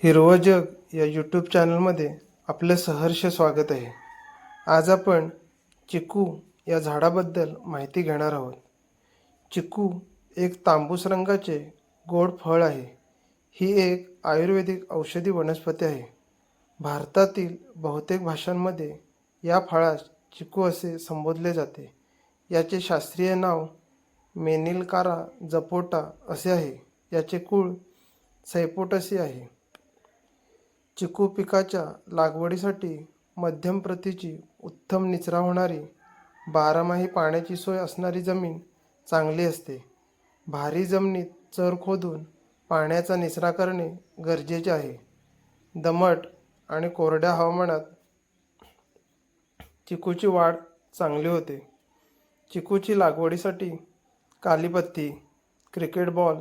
हिरवं जग या यूट्यूब चॅनलमध्ये आपलं सहर्ष स्वागत आहे. आज आपण चिकू या झाडाबद्दल माहिती घेणार आहोत. चिकू एक तांबूस रंगाचे गोड फळ आहे. ही एक आयुर्वेदिक औषधी वनस्पती आहे. भारतातील बहुतेक भाषांमध्ये या फळास चिकू असे संबोधले जाते. याचे शास्त्रीय नाव मेनिलकारा जपोटा असे आहे. याचे कुळ सैपोटसी आहे. चिकू पिकाच्या लागवडीसाठी मध्यम प्रतीची उत्तम निचरा होणारी बारामाही पाण्याची सोय असणारी जमीन चांगली असते. भारी जमिनीत चर खोदून पाण्याचा निचरा करणे गरजेचे आहे. दमट आणि कोरड्या हवामानात चिकूची वाढ चांगली होते. चिकूची लागवडीसाठी कालीपत्ती, क्रिकेट बॉल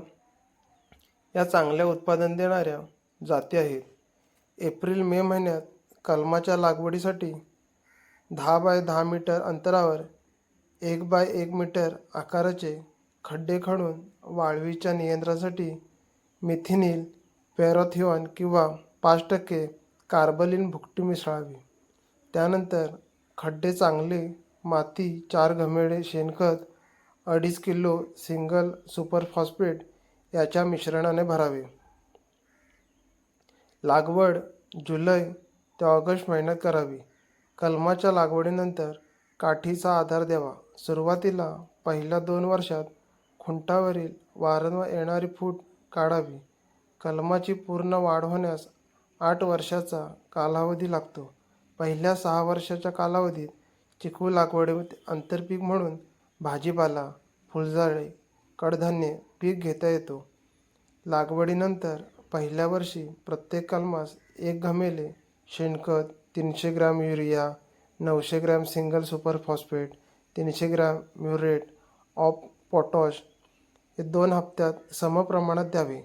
या चांगल्या उत्पादन देणाऱ्या जाती आहेत. एप्रिल मे महिन्यात कलमाच्या लागवडीसाठी 10 बाय 10 मीटर अंतरावर 1 बाय 1 मीटर आकाराचे खड्डे खणून वाळवीच्या नियंत्रणासाठी मिथिनिल पॅराथिऑन किंवा 5% कार्बोलिन भुकटी मिसळावी. त्यानंतर खड्डे चांगले माती, 4 घमेले शेणखत, 2.5 किलो सिंगल सुपर फॉस्फेट याच्या मिश्रणाने भरावे. लागवड जुलै ते ऑगस्ट महिन्यात करावी. कलमाच्या लागवडीनंतर काठीचा आधार द्यावा. सुरुवातीला पहिल्या 2 वर्षात खुंटावरील वारंवार येणारी फूट काढावी. कलमाची पूर्ण वाढ होण्यास 8 वर्षाचा कालावधी लागतो. पहिल्या 6 वर्षाच्या कालावधीत चिकू लागवडीत आंतरपीक म्हणून भाजीपाला, फुलझाडे, कडधान्ये पीक घेता येतो. लागवडीनंतर पहिल्या वर्षी प्रत्येक कलमास 1 घमेले शेणखत, 300 gram urea, 900 gram single super phosphate, 300 gram muriate of potash हे 2 हप्त्यात समप्रमाणात द्यावे.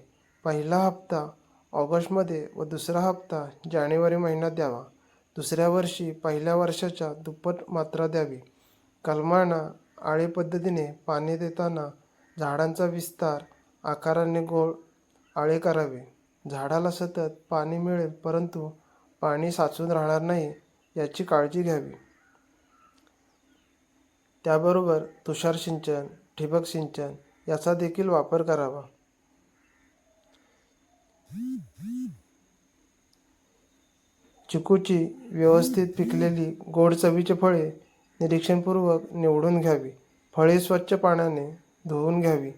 पहिला हप्ता ऑगस्टमध्ये व दुसरा हप्ता जानेवारी महिन्यात द्यावा. दुसऱ्या वर्षी पहिल्या वर्षाच्या दुप्पट मात्रा द्यावी. कलमांना आळी पद्धतीने पाणी देताना झाडांचा विस्तार आकाराने गोल आळे करावे. झाडाला सतत पाणी मिळेल परंतु पाणी साचून राहणार नाही याची काळजी घ्यावी. त्याबरोबर तुषार सिंचन, ठिबक सिंचन याचा देखील वापर करावा. चिकूची व्यवस्थित पिकलेली गोड चवीची फळे निरीक्षणपूर्वक निवडून घ्यावी. फळे स्वच्छ पाण्याने धुवून घ्यावी.